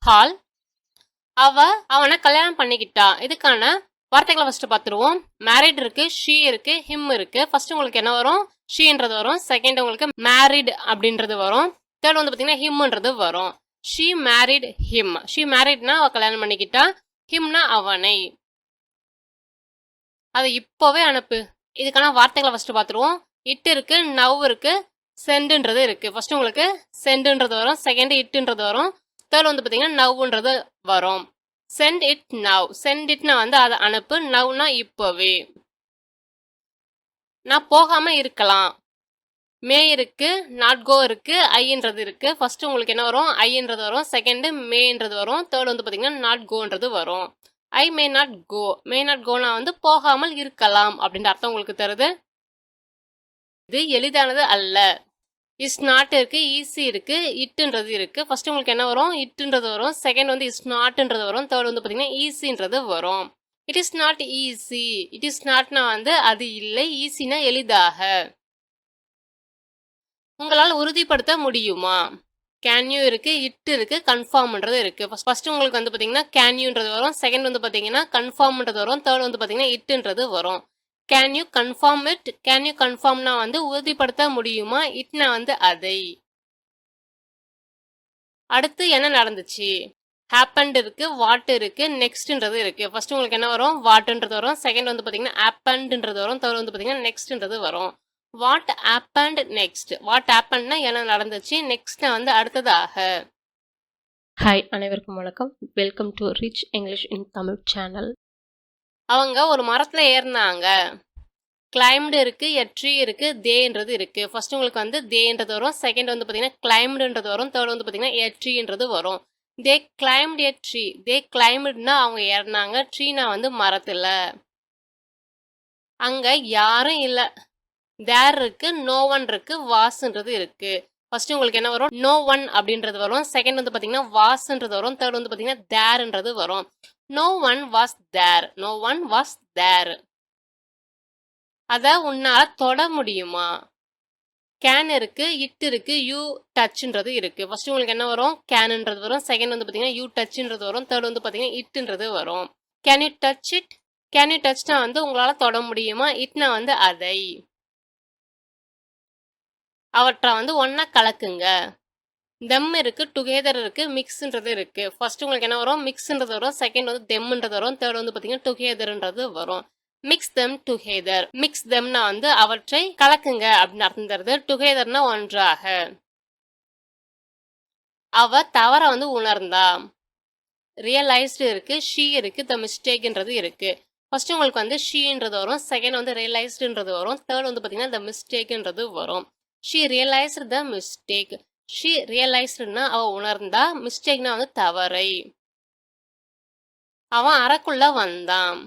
கால். அவனை கல்யாணம் பண்ணிக்கிட்டா. இதுக்கான வார்த்தைகளை ஃபர்ஸ்ட் பார்த்துருவோம். மேரிட் இருக்கு, ஷீ இருக்கு, ஹிம் இருக்கு. ஃபர்ஸ்ட் உங்களுக்கு என்ன வரும்? ஷீன்றது வரும். செகண்ட் உங்களுக்கு மேரிட் அப்படின்றது வரும். தேர்ட் வந்து பார்த்தீங்கன்னா ஹிம்ன்றது வரும். She married him. ஷீ மேரிட்னா அவ கல்யாணம் பண்ணிக்கிட்டா. ஹிம்னா அவனை. அதை இப்போவே அனுப்பு. இதுக்கான வார்த்தைகளை ஃபர்ஸ்ட் பார்த்துருவோம். இட் இருக்கு, நவ் இருக்கு, சென்டுன்றது இருக்கு. ஃபர்ஸ்ட் உங்களுக்கு சென்டுன்றது வரும். செகண்ட் இட்டுன்றது வரும். தேர்ட் வந்து பார்த்தீங்கன்னா நவ்ன்றது வரும். Send it now. சென்ட் இட்னா வந்து அதை அனுப்பு. நவ்னா இப்போவே. நான் போகாம இருக்கலாம். மே இருக்கு, நாட் கோ இருக்கு, ஐன்றது இருக்கு. ஃபர்ஸ்ட் உங்களுக்கு என்ன வரும்? ஐன்றது வரும். செகண்ட் மேன்றது வரும். தேர்ட் வந்து பார்த்தீங்கன்னா நாட் கோன்றது வரும். I may not go. May not கோனா வந்து போகாமல் இருக்கலாம் அப்படின்ற அர்த்தம் உங்களுக்கு தருது. இது எளிதானது அல்ல. இஸ் நாட் இருக்கு, ஈஸி இருக்கு, இட்டுன்றது இருக்கு. ஃபர்ஸ்ட் உங்களுக்கு என்ன வரும்? இட்டுன்றது வரும். செகண்ட் வந்து இஸ் நாட்ன்றது வரும். தேர்ட் வந்து பார்த்தீங்கன்னா ஈஸின்றது வரும். It is not easy. It is நாட்னா வந்து அது இல்லை, ஈஸினா எளிதாக. உங்களால் உறுதிப்படுத்த முடியுமா? கேன் யூ இருக்கு, இட் இருக்கு, கன்ஃபார்ம்ன்றது இருக்கு. ஃபர்ஸ்ட் உங்களுக்கு வந்து பார்த்தீங்கன்னா கேன் யூன்றது வரும். செகண்ட் வந்து பார்த்தீங்கன்னா கன்ஃபார்ம்ன்றது வரும். தேர்ட் வந்து பார்த்தீங்கன்னா இட்டுன்றது வரும். Can you confirm it? Can you கன்ஃபார்ம்னா வந்து உறுதிப்படுத்த முடியுமா? இட்னா வந்து அதை. அடுத்து என்ன நடந்துச்சு? ஹேப்பன்ட் இருக்கு, வாட் இருக்கு, நெக்ஸ்ட்ன்றது இருக்கு. ஃபர்ஸ்ட் உங்களுக்கு என்ன வரும்? வாட்ன்றது வரும். செகண்ட் வந்து பார்த்தீங்கன்னா ஹேப்பன்ட்ன்றது வரும். தேர்ட் வந்து பார்த்தீங்கன்னா நெக்ஸ்ட்ன்றது வரும். What happened next. வாட் ஹேப்பன்னா என்ன நடந்துச்சு, நெக்ஸ்ட் வந்து அடுத்ததாக. ஹாய், அனைவருக்கும் வணக்கம். Welcome to rich English in Tamil channel. அவங்க ஒரு மரத்துல ஏறினாங்க. கிளைம்டு இருக்கு, எ ட்ரீ இருக்கு, தேன்றது இருக்கு. ஃபர்ஸ்ட் உங்களுக்கு வந்து தேன்றது வரும். செகண்ட் வந்து பார்த்தீங்கன்னா கிளைம்டுன்றது வரும். தேர்ட் வந்து பார்த்தீங்கன்னா எ ட்ரீன்றது வரும். தே கிளைம்டு எ ட்ரீ. தே கிளைம்டுனா அவங்க ஏறினாங்க. ட்ரீனா வந்து மரத்துல. அங்க யாரும் இல்லை. தேர் இருக்கு, நோ ஒன் இருக்கு, வாஸ்ன்றது இருக்கு. ஃபர்ஸ்ட் உங்களுக்கு என்ன வரும்? நோ ஒன் அப்படின்றது வரும். செகண்ட் வந்து பார்த்தீங்கன்னா வாஸ்ன்றது வரும். தேர்ட் வந்து பார்த்தீங்கன்னா தேர்ன்றது வரும். No one was there. No one was there. அத உன்னால தொட முடியுமா? கேன் இருக்கு, இட் இருக்கு, யூ டச்ன்றது இருக்கு. ஃபர்ஸ்ட் உங்களுக்கு என்ன வரும்? கேன்ன்றது வரும். செகண்ட் வந்து பார்த்தீங்கன்னா யூ டச்ன்றது வரும். தேர்ட் வந்து பார்த்தீங்கன்னா இட்ன்றது வரும். Can you touch it? Can you டச்னா வந்து உங்களால தொட முடியுமா? இட்னா வந்து அதை. அவற்றை வந்து ஒன்னா கலக்குங்க. தெம் இருக்கு, டுகெதர் இருக்கு, மிக்ஸ்ன்றது இருக்கு. ஃபர்ஸ்ட் உங்களுக்கு என்ன வரும்? மிக்ஸ்ன்றது வரும். செகண்ட் வந்து தெம்ன்றது வரும். தேர்ட் வந்து பார்த்தீங்கன்னா டுகெதர்ன்றது வரும். Mix them together. மிக்ஸ் தெம்னா வந்து அவற்றை கலக்குங்க அப்படின்னு அர்த்தம் தருது. டுகெதர்னா ஒன்றாக. அவ தவற வந்து உணர்ந்தா. ரியலைஸ்டு இருக்கு, ஷீ இருக்கு, த மிஸ்டேக்ன்றது இருக்கு. ஃபர்ஸ்ட் உங்களுக்கு வந்து ஷீன்றது வரும். செகண்ட் வந்து ரியலைஸ்டுன்றது வரும். தேர்ட் வந்து பார்த்தீங்கன்னா த மிஸ்டேக்ன்றது வரும். She realised the mistake. She ரியலைஸ்டுனா அவ உணர்ந்தா. மிஸ்டேக்னா வந்து தவறை. அவன் அறைக்குள்ள வந்தான்.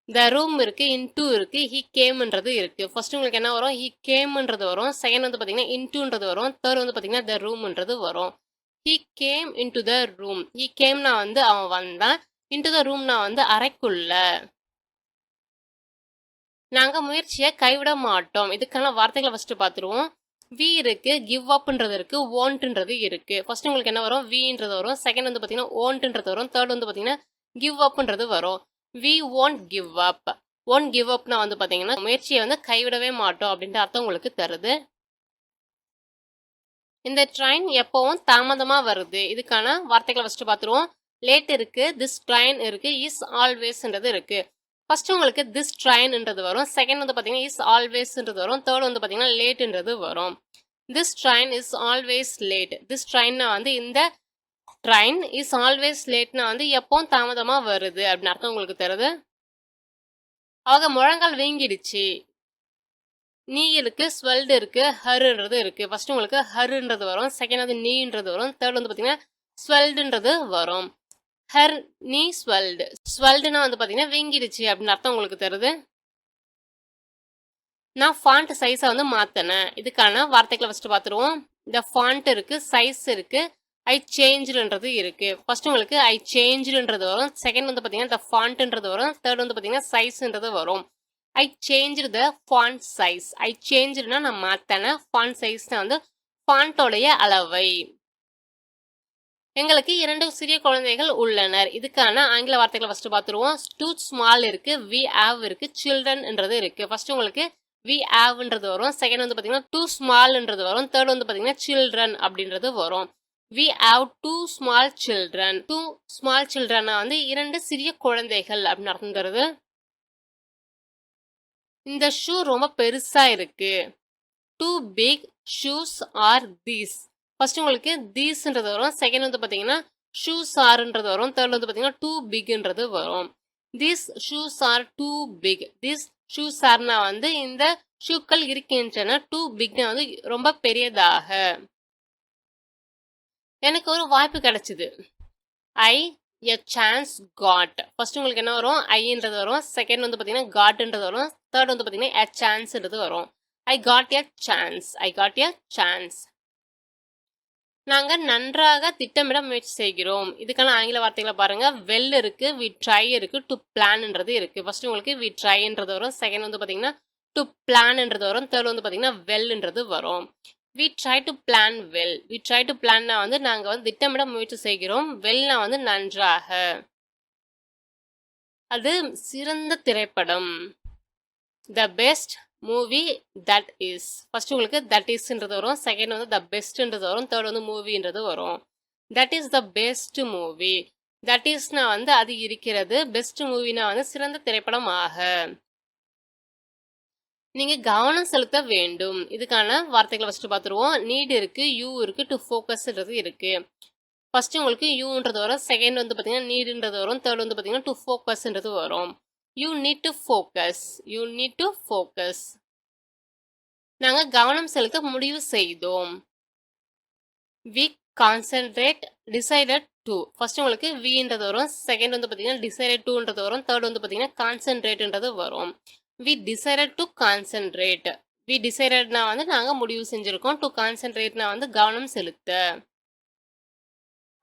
த ரூம் இருக்கு, இன்டூ இருக்கு, ஹி கேம்ன்றது இருக்கு. ஃபர்ஸ்ட் உங்களுக்கு என்ன வரும்? ஹி கேம்ன்றது வரும். செகண்ட் வந்து பார்த்தீங்கன்னா இன்டூன்றது வரும். தேர்ட் வந்து பார்த்தீங்கன்னா த ரூம்ன்றது வரும். He came into the room. He கேம்னா வந்து அவன் வந்தான். இன்டு த ரூம்னா வந்து அறைக்குள்ள. நாங்க முயற்சியை கைவிட மாட்டோம். இதுக்கான வார்த்தைகளை ஃபர்ஸ்ட் பார்த்துருவோம். வி இருக்கு, கிவ் அப்ன்றது இருக்கு, ஓன்ட்ன்றது இருக்கு. ஃபர்ஸ்ட் உங்களுக்கு என்ன வரும்? வின்றது வரும். செகண்ட் வந்து பார்த்தீங்கன்னா ஓன்ட்ன்றது வரும். தேர்ட் வந்து பார்த்தீங்கன்னா கிவ் அப்ன்றது வரும். We won't give up. Won't give அப்னா வந்து பார்த்தீங்கன்னா முயற்சியை வந்து கைவிடவே மாட்டோம் அப்படின்ற அர்த்தம் உங்களுக்கு தருது. இந்த ட்ரெயின் எப்பவும் தாமதமா வருது. இதுக்கான வார்த்தைகளை ஃபர்ஸ்ட் பார்த்துருவோம். லேட் இருக்கு, திஸ் ட்ரெயின் இருக்கு, இஸ் ஆல்வேஸ்ன்றது இருக்கு. ஃபர்ஸ்ட் உங்களுக்கு திஸ் ட்ரெயின்ன்றது வரும். செகண்ட் வந்து பார்த்தீங்கன்னா இஸ் ஆல்வேஸ்ன்றது வரும். தேர்ட் வந்து பார்த்தீங்கன்னா லேட்ன்றது வரும். This train is always late. This ட்ரெயின்னா வந்து இந்த ட்ரெயின், இஸ் ஆல்வேஸ் லேட்னா வந்து எப்பவும் தாமதமா வருது அப்படின்னு அர்த்தம் உங்களுக்கு தருது. அவங்க முழங்கால் வீங்கிடுச்சு. நீ இருக்கு, ஸ்வெல்டு இருக்கு, ஹருன்றது இருக்கு. ஃபர்ஸ்ட் உங்களுக்கு ஹருன்றது வரும். செகண்ட் வந்து நீன்றது வரும். தேர்ட் வந்து பார்த்தீங்கன்னா ஸ்வெல்டுன்றது வரும். ஹர் நீ ஸ்வெல்டு. ஸ்வெல்டுனா வந்து பார்த்தீங்கன்னா வீங்கிடுச்சு அப்படின்னு அர்த்தம் உங்களுக்கு தருது. நான் ஃபாண்ட் சைஸை வந்து மாற்றினேன். இதுக்கான வார்த்தைகளை ஃபர்ஸ்ட் பார்த்துருவோம். இந்த ஃபாண்ட் இருக்கு, சைஸ் இருக்கு, ஐ சேஞ்சுன்றது இருக்கு. ஃபர்ஸ்ட் உங்களுக்கு ஐ சேஞ்சுன்றது வரும். செகண்ட் வந்து பார்த்தீங்கன்னா இந்த ஃபாண்ட்ன்றது வரும். தேர்ட் வந்து பார்த்தீங்கன்னா சைஸ்ன்றது வரும். I change the font size. I சேஞ்சுனா நான் மாற்றினேன். ஃபாண்ட் சைஸ்னா வந்து ஃபாண்டோடைய அளவை. எங்களுக்கு 2 சிறிய குழந்தைகள் உள்ளனர். இதுக்கான ஆங்கில வார்த்தைகளை ஃபர்ஸ்ட் பார்த்துருவோம். டூ ஸ்மால் இருக்கு, வி ஹேவ் இருக்கு, சில்ட்ரன்ன்றது இருக்கு. ஃபர்ஸ்ட் உங்களுக்கு வி ஹேவ்ன்றது வரும். செகண்ட் வந்து பார்த்தீங்கன்னா டூ ஸ்மால்ன்றது வரும். தேர்ட் வந்து பார்த்தீங்கன்னா சில்ட்ரன் அப்படின்றது வரும். We have two small children. Two small சில்ட்ரனா வந்து 2 சிறிய குழந்தைகள் அப்படின்னு அர்த்தம் தருது. இந்த ஷூ ரொம்ப பெருசா இருக்கு. Too big shoes are these. First உங்களுக்கு தீஸ்ன்றது வரும். செகண்ட் வந்து பார்த்தீங்கன்னா ஷூஸ் ஆர்ன்றது வரும். தேர்ட் வந்து பார்த்தீங்கன்னா டூ பிக்ன்றது வரும். These shoes are too big. These shoes ஆர்னா வந்து இந்த ஷூக்கள் இருக்கின்றன. டூ பிக்னா வந்து ரொம்ப பெரியதாக. எனக்கு ஒரு வாய்ப்பு கிடைச்சது. ஐ எ சான்ஸ் காட். ஃபர்ஸ்ட் உங்களுக்கு என்ன வரும்? ஐன்றது வரும். செகண்ட் வந்து பார்த்தீங்கன்னா காட்ன்றது வரும். தேர்ட் வந்து பார்த்தீங்கன்னா எ சான்ஸ்ன்றது வரும். I got a chance. I got a chance. நாங்க நன்றாக திட்டமிட முயற்சி செய்கிறோம். இதுக்கான ஆங்கில வார்த்தைகளை பாருங்க. வெல் இருக்கு, வி ட்ரை இருக்கு, டு பிளான்ன்றது இருக்கு. ஃபர்ஸ்ட் உங்களுக்கு வி ட்ரைன்றது வரும். செகண்ட் வந்து பார்த்தீங்கன்னா டு பிளான்ன்றது வரும். தேர்ட் வந்து பார்த்தீங்கன்னா வெல்ன்றது வரும். We try to plan well. We try to பிளான்னா வந்து நாங்கள் வந்து திட்டமிட முயற்சி செய்கிறோம். வெல்னா வந்து நன்றாக. அது சிறந்த திரைப்படம். த best movie that is. First உங்களுக்கு தட் இஸ்ன்றது வரும். செகண்ட் வந்து த பெஸ்ட்ன்றது வரும். தேர்ட் வந்து மூவின்றது வரும். That is the best movie. That இஸ்னா வந்து அது இருக்கிறது. பெஸ்ட் மூவினா வந்து சிறந்த திரைப்படம் ஆக. நீங்க கவனம் செலுத்த வேண்டும். இதுக்கான வார்த்தைகளை ஃபர்ஸ்ட் பார்த்துருவோம். நீட் இருக்கு, யூ இருக்கு, டு ஃபோக்கஸ்ன்றது இருக்கு. ஃபர்ஸ்ட் உங்களுக்கு யூன்றது வரும். செகண்ட் வந்து பார்த்தீங்கன்னா நீடுன்றது வரும். தேர்ட் வந்து பார்த்தீங்கன்னா டு ஃபோக்கஸ்ன்றது வரும். You need to focus. You need to focus. நாங்க கவனம் செலுத்த முடிவு செய்தோம். We concentrate decided to. First உங்களுக்கு வின்றது வரும். செகண்ட் வந்து பார்த்தீங்கன்னா டிசைடட் டுன்றது வரும். தேர்ட் வந்து பார்த்தீங்கன்னா கான்சென்ட்ரேட்ன்றது வரும். We decided to concentrate. We டிசைடட்னா வந்து நாங்க முடிவு செஞ்சிருக்கோம். டு கான்சென்ட்ரேட்னா வந்து கவனம் செலுத்த.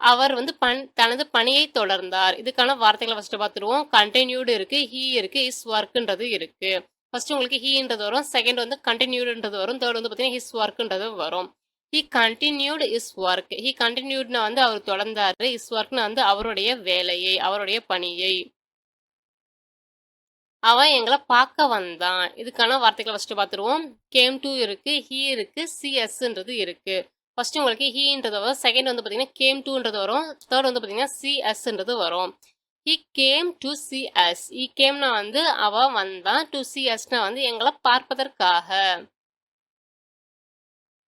அவர் வந்து தனது பணியை தொடர்ந்தார். இதுக்கான வார்த்தைகளை ஃபர்ஸ்ட் பார்த்துருவோம். கண்டினியூடு இருக்கு, ஹீ இருக்கு, இஸ் ஒர்க்ன்றது இருக்கு. ஃபர்ஸ்ட் உங்களுக்கு ஹீன்றது வரும். செகண்ட் வந்து கண்டினியூடுன்றது வரும். தேர்ட் வந்து பார்த்தீங்கன்னா ஹிஸ் ஒர்க்ன்றது வரும். He continued his work. He கண்டினியூட்னா வந்து அவர் தொடர்ந்தாரு. இஸ் ஒர்க்னா வந்து அவருடைய வேலையை, அவருடைய பணியை. அவன் எங்களை பார்க்க வந்தான். இதுக்கான வார்த்தைகளை ஃபர்ஸ்ட் பார்த்துருவோம். கேம் டு இருக்கு, ஹீ இருக்கு, சிஎஸ்ன்றது இருக்கு. ஃபர்ஸ்ட் உங்களுக்கு ஹீன்றது வரும். செகண்ட் வந்து பார்த்தீங்கன்னா கேம் டூன்றது வரும். தேர்ட் வந்து பார்த்தீங்கன்னா சிஎஸ்ன்றது வரும். He came to see us. He கேம்னா வந்து அவ வந்தான். டு சி அஸ்னா வந்து எங்களை பார்ப்பதற்காக.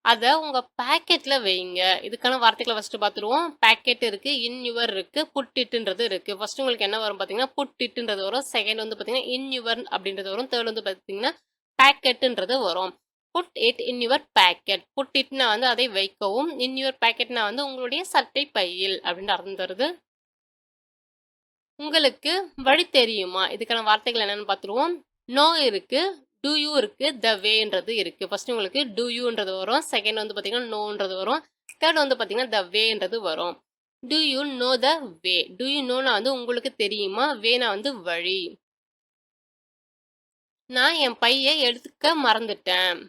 அதை உங்க பாக்கெட்ல வைங்க. இதுக்கான வார்த்தைகளை ஃபர்ஸ்ட் பார்த்துருவோம். பாக்கெட் இருக்கு, இன் யுவர் இருக்கு, புட் இட்ன்றது இருக்கு. ஃபர்ஸ்ட் உங்களுக்கு என்ன வரும் பார்த்தீங்கன்னா புட் இட்ன்றது வரும். செகண்ட் வந்து பார்த்தீங்கன்னா இன் யுவர் அப்படின்றது வரும். தேர்ட் வந்து பார்த்தீங்கன்னா பாக்கெட்ன்றது வரும். Put it in your pocket. Put இட்னா வந்து அதை வைக்கவும், இன் யுவர் பேக்கெட்னா வந்து உங்களுடைய சட்டை பையில் அப்படின்னு அர்த்தம் தருது. உங்களுக்கு வழி தெரியுமா? இதுக்கான வார்த்தைகள் என்னன்னு பார்த்துருவோம். நோ இருக்கு, டூ யூ இருக்கு, த வேன்றது இருக்கு. ஃபர்ஸ்ட் உங்களுக்கு டூ யூன்றது வரும். செகண்ட் வந்து பார்த்தீங்கன்னா நோன்றது வரும். தேர்ட் வந்து பார்த்தீங்கன்னா த வேன்றது வரும். Do you know the way. Do you நோனா வந்து உங்களுக்கு தெரியுமா? வேனா வந்து வழி. நான் என் பையை எடுத்துக்க மறந்துட்டேன்.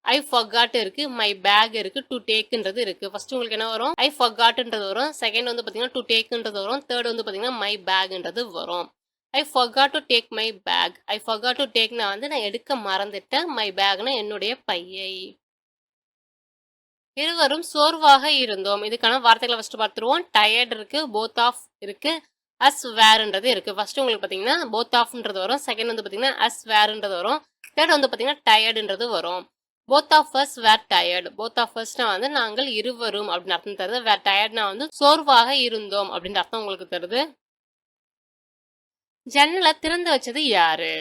ஐ ஃபர்காட் இருக்கு, மை பேக் இருக்கு, டு டேக்ன்றது இருக்கு. ஃபர்ஸ்ட் உங்களுக்கு என்ன வரும்? ஐ ஃபர்காட்ன்றது வரும். செகண்ட் வந்து பார்த்தீங்கன்னா டு டேக்ன்றது வரும். தேர்ட் வந்து பார்த்தீங்கன்னா மை பேக்ன்றது வரும். I forgot to take my bag. I forgot to டேக்னா வந்து நான் எடுக்க மறந்துட்டேன். மை பேக்னா என்னுடைய பையை. இருவரும் சோர்வாக இருந்தோம். இதுக்கான வார்த்தைகளை ஃபர்ஸ்ட் பார்த்துருவோம். டயர்ட் இருக்கு, போத் ஆஃப் இருக்கு, அஸ் வேர்ன்றது இருக்கு. ஃபர்ஸ்ட் உங்களுக்கு பார்த்தீங்கன்னா போத் ஆஃப்ன்றது வரும். செகண்ட் வந்து பார்த்தீங்கன்னா அஸ் வேர்ன்றது வரும். தேர்ட் வந்து பார்த்தீங்கன்னா டயர்டுன்றது வரும். Both of us were tired. Both of அஸ்னா வந்து நாங்கள் இருவரும் அப்படின்னு அர்த்தம் தருது. வேர் டயர்ட்னா வந்து சோர்வாக இருந்தோம் அப்படின்னு அர்த்தம் உங்களுக்கு தருது. ஜன்னலை திறந்து வச்சது யாரு?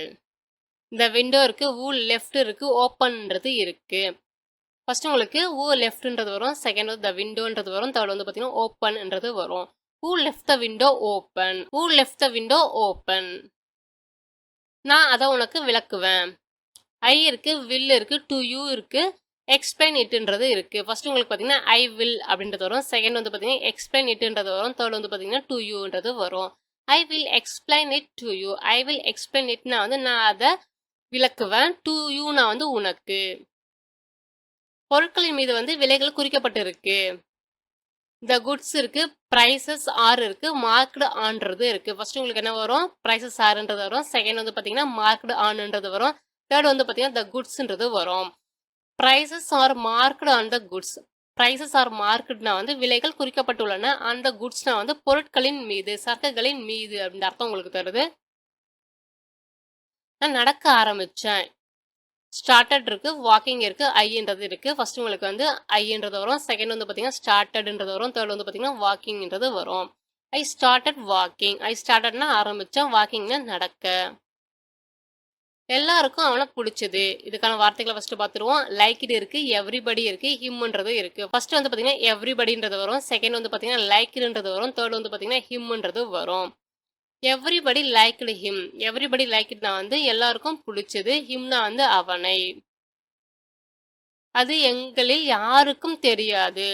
இந்த விண்டோ இருக்கு, ஊ லெஃப்ட் இருக்கு, ஓப்பன்ன்றது இருக்கு. ஃபர்ஸ்ட் உங்களுக்கு ஊ லெஃப்ட்ன்றது வரும். செகண்ட் வந்து த விண்டோன்றது வரும். தேர்ட் வந்து பார்த்தீங்கன்னா ஓப்பன்ன்றது வரும். You left the window open. You left the window open. நான் அதை உனக்கு விளக்குவேன். ஐ இருக்கு, வில் இருக்கு, டு யூ இருக்கு, எக்ஸ்பிளைன் இட்ன்றது இருக்கு. ஃபர்ஸ்ட் உங்களுக்கு பார்த்தீங்கன்னா ஐ வில் அப்படின்றது வரும். செகண்ட் வந்து பார்த்தீங்கன்னா எக்ஸ்பிளைன் இட்ன்றது வரும். தேர்ட் வந்து பார்த்தீங்கன்னா டு யூன்றது வரும். I will explain it to you. I will explain இட்னா வந்து நான் அதை விளக்குவேன். டு யூனா வந்து உனக்கு. பொருட்களின் மீது வந்து விலைகள் குறிக்கப்பட்டிருக்கு. த குட்ஸ் இருக்கு, ப்ரைசஸ் ஆர் இருக்கு, மார்க்டு ஆன்றது இருக்கு. ஃபர்ஸ்ட் உங்களுக்கு என்ன வரும்? ப்ரைசஸ் ஆர்ன்றது வரும். செகண்ட் வந்து பாத்தீங்கன்னா மார்க்டு ஆன்ன்றது வரும். தேர்ட் வந்து பாத்தீங்கன்னா த குட்ஸ்ன்றது வரும். Prices are marked on the goods. Prices are மார்க்டுனா வந்து விலைகள் குறிக்கப்பட்டுள்ளன. அந்த குட்ஸ்னா வந்து பொருட்களின் மீது, சரக்குகளின் மீது அப்படின்ற அர்த்தம் உங்களுக்கு தருது. நான் நடக்க ஆரம்பிச்சேன். ஸ்டார்டட் இருக்கு, வாக்கிங் இருக்கு, ஐன்றது இருக்கு. ஃபர்ஸ்ட் உங்களுக்கு வந்து ஐன்றது வரும். செகண்ட் வந்து பாத்தீங்கன்னா ஸ்டார்டட்ன்றது வரும். தேர்ட் வந்து பாத்தீங்கன்னா வாக்கிங்ன்றது வரும். I started walking. ஐ ஸ்டார்டட்னா ஆரம்பிச்சேன், வாக்கிங்னா நடக்க. எல்லாருக்கும் அவனை பிடிச்சது. இதுக்கான வார்த்தைகளை ஃபர்ஸ்ட் பார்த்துருவோம். லைக் இட் இருக்கு, எவ்ரிபடி இருக்கு, ஹிம்ன்றது இருக்கு. ஃபர்ஸ்ட் வந்து பாத்தீங்கன்னா எவ்ரிபடின்றது வரும். செகண்ட் வந்து பாத்தீங்கன்னா லைக்டுன்றது வரும். தேர்ட் வந்து பாத்தீங்கன்னா ஹிம்ன்றது வரும். Everybody liked him. எவ்ரிபடி லைக்டுனா வந்து எல்லாருக்கும் பிடிச்சது. ஹிம்னா வந்து அவனை. அது எங்களில் யாருக்கும் தெரியாது.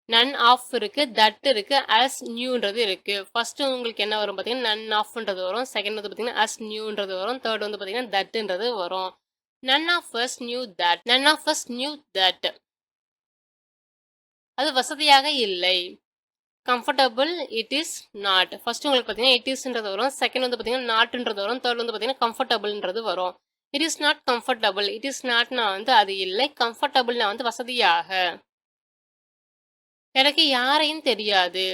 நன் ஆஃப் இருக்கு, தட் இருக்கு, as நியூன்றது இருக்கு. ஃபர்ஸ்ட் உங்களுக்கு என்ன வரும் பார்த்தீங்கன்னா நன் ஆஃப்ன்றது வரும். செகண்ட் வந்து பார்த்தீங்கன்னா as நியூன்றது வரும். தேர்ட் வந்து பார்த்தீங்கன்னா தட்ன்றது வரும். None of us knew that. None of us knew that. அது வசதியாக இல்லை. Comfortable it is not. First உங்களுக்கு பார்த்தீங்கன்னா இட் இஸ்ன்றது வரும். செகண்ட் வந்து பார்த்தீங்கன்னா நாட்ன்றது வரும். தேர்ட் வந்து பார்த்தீங்கன்னா கம்ஃபர்டபுள்ன்றது வரும். It is not comfortable. It is நாட்னா வந்து அது இல்லை. கம்ஃபர்டபுள்னா வந்து வசதியாக. எனக்கு யாரையும் தெரியாது.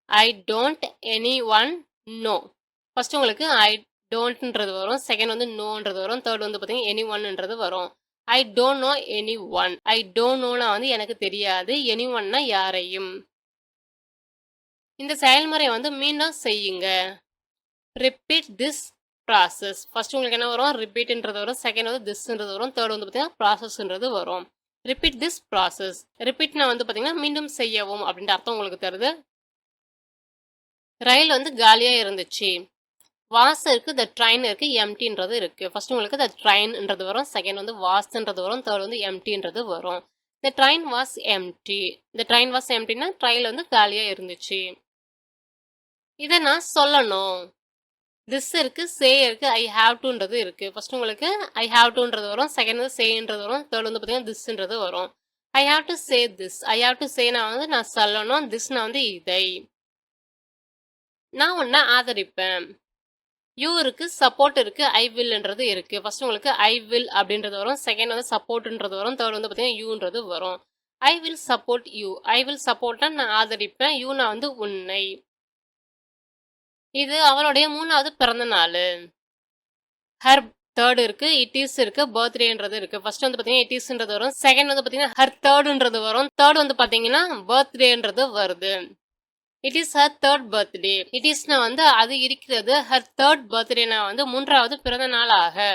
I don't anyone know. First உங்களுக்கு ஐ டோன்ட்ன்றது வரும். செகண்ட் வந்து நோன்றது வரும். தேர்ட் வந்து பார்த்தீங்கன்னா எனி ஒன்ன்றது வரும். I don't know anyone. I don't நோனா வந்து எனக்கு தெரியாது. எனி ஒன்னா யாரையும். இந்த செயல்முறை வந்து மீண்டும் செய்யுங்க. Repeat this process. ஃபர்ஸ்ட் உங்களுக்கு என்ன வரும்? ரிப்பீட்ன்றது வரும். செகண்ட் வந்து திஸ்ன்றது வரும். தேர்ட் வந்து பார்த்தீங்கன்னா ப்ராசஸ்ன்றது வரும். Repeat this process. ரிப்பீட்னா வந்து பார்த்தீங்கன்னா மீண்டும் செய்யவும் அப்படின்ற அர்த்தம் உங்களுக்கு தருது. ரயில் வந்து காலியா இருந்துச்சு. வாஸ் இருக்கு, த ட்ரெயின் இருக்கு, எம்டின்றது இருக்கு. ஃபர்ஸ்ட் உங்களுக்கு த ட்ரெயின்ன்றது வரும். செகண்ட் வந்து வாஸ்ன்றது வரும். தேர்ட் வந்து எம்டின்றது வரும். The train was empty. The train was எம்டினா ட்ரெயின் வந்து காலியா இருந்துச்சு. இதை நான் சொல்லணும். திஸ் இருக்கு, சே இருக்கு, ஐ ஹாவ் டுன்றது இருக்கு. ஃபர்ஸ்ட் உங்களுக்கு ஐ ஹாவ் டுன்றது வரும். செகண்ட் வந்து சேன்றது வரும். தேர்ட் வந்து பார்த்தீங்கன்னா திஸ்ன்றது வரும். I have to say this. I have to சேனா வந்து நான் சொல்லணும். திஸ்னா வந்து இதை. நான் உன்னை ஆதரிப்பேன். யூ இருக்கு, சப்போர்ட் இருக்கு, ஐ வில்ன்றது இருக்கு. ஃபர்ஸ்ட் உங்களுக்கு ஐ வில் அப்படின்றது வரும். செகண்ட் வந்து சப்போர்ட்ன்றது வரும். தேர்ட் வந்து பார்த்தீங்கன்னா யூன்றது வரும். I will support you. I will சப்போர்ட்னா நான் ஆதரிப்பேன். யூனா வந்து உன்னை. இது அவளுடைய 3வது பிறந்த நாள். ஹர் தேர்ட் இருக்கு, இட் இஸ் இருக்கு, பர்த்டேன்றது இருக்கு. ஃபர்ஸ்ட் வந்து பார்த்தீங்கன்னா இட் இஸ்ன்றது வரும். செகண்ட் வந்து பார்த்தீங்கன்னா ஹர் தேர்ட்ன்றது வரும். தேர்ட் வந்து பார்த்தீங்கன்னா பர்த்டேன்றது வருது. It is her third birthday. It இஸ்னா வந்து அது இருக்கிறது. ஹர் தேர்ட் பர்த்டேனா வந்து 3வது பிறந்த நாளாக.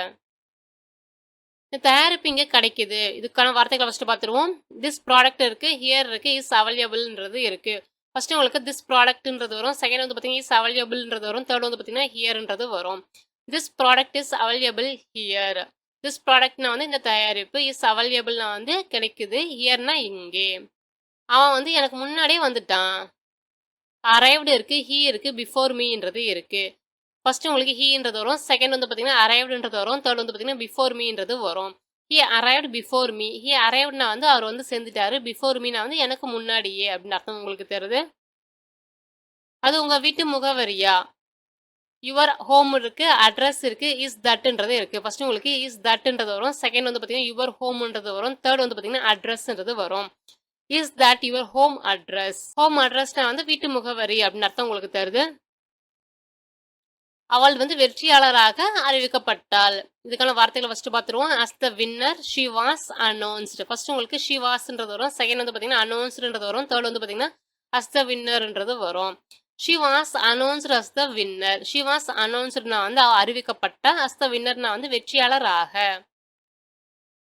தயாரிப்பு இங்க கிடைக்குது. இதுக்கான வார்த்தைகளை ஃபர்ஸ்ட் பார்த்துருவோம். திஸ் ப்ராடக்ட் இருக்கு, ஹியர் இருக்கு, இஸ் அவைலபிள்ன்றது இருக்கு. ஃபர்ஸ்ட் உங்களுக்கு திஸ் ப்ராடக்ட்ன்றது வரும். செகண்ட் வந்து பார்த்தீங்கன்னா இஸ் அவைலபிள்ன்றது வரும். தேர்ட் வந்து பார்த்தீங்கன்னா ஹியர்ன்றது வரும். This product is available here. This ப்ராடக்ட்னா வந்து இந்த தயாரிப்பு, இஸ் அவைலபிள்னா வந்து கிடைக்குது, ஹியர்னா இங்கே. அவன் வந்து எனக்கு முன்னாடியே வந்துட்டான். அரைவ்டு இருக்கு, ஹீ இருக்கு, பிஃபோர் மீன்றது இருக்கு. ஃபர்ஸ்ட் உங்களுக்கு ஹீன்றது வரும். செகண்ட் வந்து பார்த்தீங்கன்னா அரைவ்டுன்றது வரும். தேர்ட் வந்து பார்த்தீங்கன்னா பிஃபோர் மீன்றது வரும். He arrived before me. He அரைவ்டுனா வந்து அவர் வந்து சேர்ந்துட்டாரு. பிஃபோர் மீனா வந்து எனக்கு முன்னாடியே அப்படின்னு அர்த்தம் உங்களுக்கு தருது. அது உங்க வீட்டு முகவரியா? யுவர் ஹோம் இருக்கு, அட்ரஸ் இருக்கு, இஸ் தட்ன்றது இருக்கு. ஃபர்ஸ்ட் உங்களுக்கு இஸ் தட்ன்றது வரும். செகண்ட் வந்து பார்த்தீங்கன்னா யுவர் ஹோம்ன்றது வரும். தேர்ட் வந்து பார்த்தீங்கன்னா அட்ரஸ்ன்றது வரும். Is that your home address? Home அட்ரஸ்னா வந்து வீட்டு முகவரி அப்படின்னு அர்த்தம் உங்களுக்கு தருது. அவள் வந்து வெற்றியாளராக அறிவிக்கப்பட்டாள். இதுக்கான வார்த்தைகளை ஃபர்ஸ்ட் பார்த்துருவோம். As the winner she was announced. First உங்களுக்கு ஷி வாஸ்ன்றது வரும். செகண்ட் வந்து பார்த்தீங்கன்னா அனௌன்ஸ்டுன்றது வரும். தேர்ட் வந்து பார்த்தீங்கன்னா அஸ் த வின்னர்ன்றது வரும். She was announced as the winner. She was அனௌன்ஸ்டுனா வந்து அவ அறிவிக்கப்பட்ட. அஸ் த வின்னர்னா வந்து வெற்றியாளராக.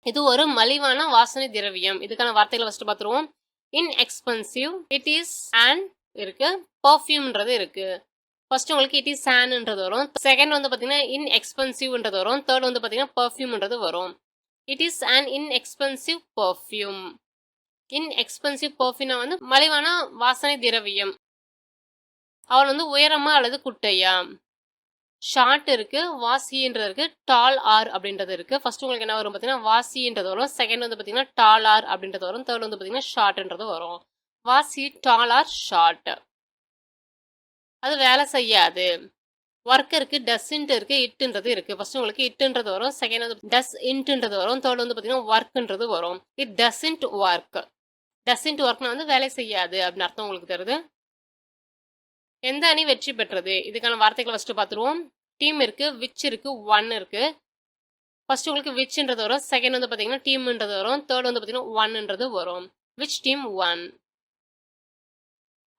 இது ஒரு மலிவான வாசனை திரவியம். இதுக்கான வார்த்தைகளை ஃபர்ஸ்ட் பார்த்துருவோம். இன்எக்ஸ்பென்சிவ், இட் இஸ் அண்ட் இருக்கு, பர்ஃப்யூம்ன்றது இருக்கு. ஃபர்ஸ்ட் உங்களுக்கு இட் இஸ் சான்ன்றது வரும். செகண்ட் வந்து பார்த்தீங்கன்னா இன்எக்ஸ்பென்சிவ்ன்றது வரும். தேர்ட் வந்து பார்த்தீங்கன்னா பர்ஃப்யூம்ன்றது வரும். It is an inexpensive perfume. Inexpensive பர்ஃப்யூம்னா வந்து மலிவான வாசனை திரவியம். அவள் வந்து உயரமா அல்லது குட்டையா? ஷார்ட் இருக்கு, வாசின்றது இருக்கு, டால் ஆர் அப்படின்றது இருக்கு. ஃபர்ஸ்ட் உங்களுக்கு என்ன வரும் பார்த்தீங்கன்னா வாசின்றது வரும். செகண்ட் வந்து பார்த்தீங்கன்னா டால் ஆர் அப்படின்றது வரும். தேர்ட் வந்து பார்த்தீங்கன்னா ஷார்ட்ன்றது வரும். Was he tall or short? அது வேலை செய்யாது. ஒர்க் இருக்கு, டஸ்ன்ட் இருக்கு, இட்டுன்றது இருக்கு. ஃபர்ஸ்ட் உங்களுக்கு இட்டுன்றது வரும், செகண்ட் வந்து டஸ் இன்ட்ன்றது வரும், தேர்ட் வந்து பார்த்தீங்கன்னா ஒர்க்ன்றது வரும். It டஸ்ன்ட் work. டஸ்ன்ட் ஒர்க்னா வந்து வேலை செய்யாது அப்படின்னு அர்த்தம் உங்களுக்கு தருது. எந்த அணி வெற்றி பெற்றது? இதுக்கான வார்த்தைகளை ஃபர்ஸ்ட் பார்த்துருவோம். டீம் இருக்கு, விச் இருக்கு, ஒன் இருக்கு. ஃபர்ஸ்ட் உங்களுக்கு விச்ன்றது வரும், செகண்ட் வந்து பார்த்தீங்கன்னா டீம்ன்றது வரும், தேர்ட் வந்து பார்த்தீங்கன்னா ஒன்ன்றது வரும். Which team one.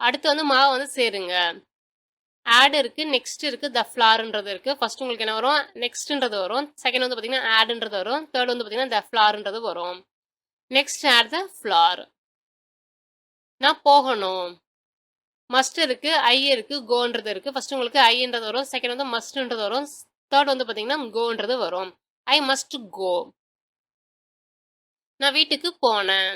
அடுத்து வந்து மாவை வந்து சேருங்க. ஆட் இருக்கு, நெக்ஸ்ட் இருக்கு, த ஃப்ளார்ன்றது இருக்கு. ஃபர்ஸ்ட் உங்களுக்கு என்ன வரும்? நெக்ஸ்ட்ன்றது வரும், செகண்ட் வந்து பார்த்தீங்கன்னா ஆட்ன்றது வரும், தேர்ட் வந்து பார்த்தீங்கன்னா த ஃப்ளார்ன்றது வரும். Next at the floor. நான் போகணும். மஸ்ட் இருக்கு, ஐ இருக்கு, கோன்றது இருக்கு. ஃபர்ஸ்ட் உங்களுக்கு ஐன்றது வரும், செகண்ட் வந்து மஸ்ட்ன்றது வரும், தேர்ட் வந்து பார்த்தீங்கன்னா கோன்றது வரும். I must go. நான் வீட்டுக்கு போனேன்.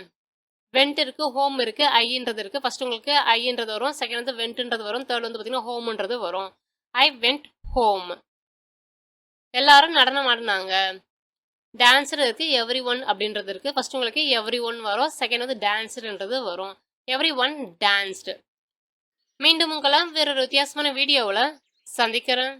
வெண்ட் இருக்கு, ஹோம் இருக்கு, ஐன்றது இருக்கு. ஃபர்ஸ்ட் உங்களுக்கு ஐன்றது வரும், செகண்ட் வந்து வெண்ட்ன்றது வரும், தேர்ட் வந்து பார்த்தீங்கன்னா ஹோம்ன்றது வரும். I went home. எல்லாரும் நடனம் ஆடினாங்க. டான்ஸர் இருக்கு, எவ்ரி ஒன் அப்படின்றது இருக்கு. ஃபர்ஸ்ட் உங்களுக்கு எவ்ரி ஒன் வரும், செகண்ட் வந்து டான்ஸர்ன்றது வரும். Every one danced. மீண்டும் உங்களை வேறொரு வித்தியாசமான வீடியோவில் சந்திக்கிறேன்.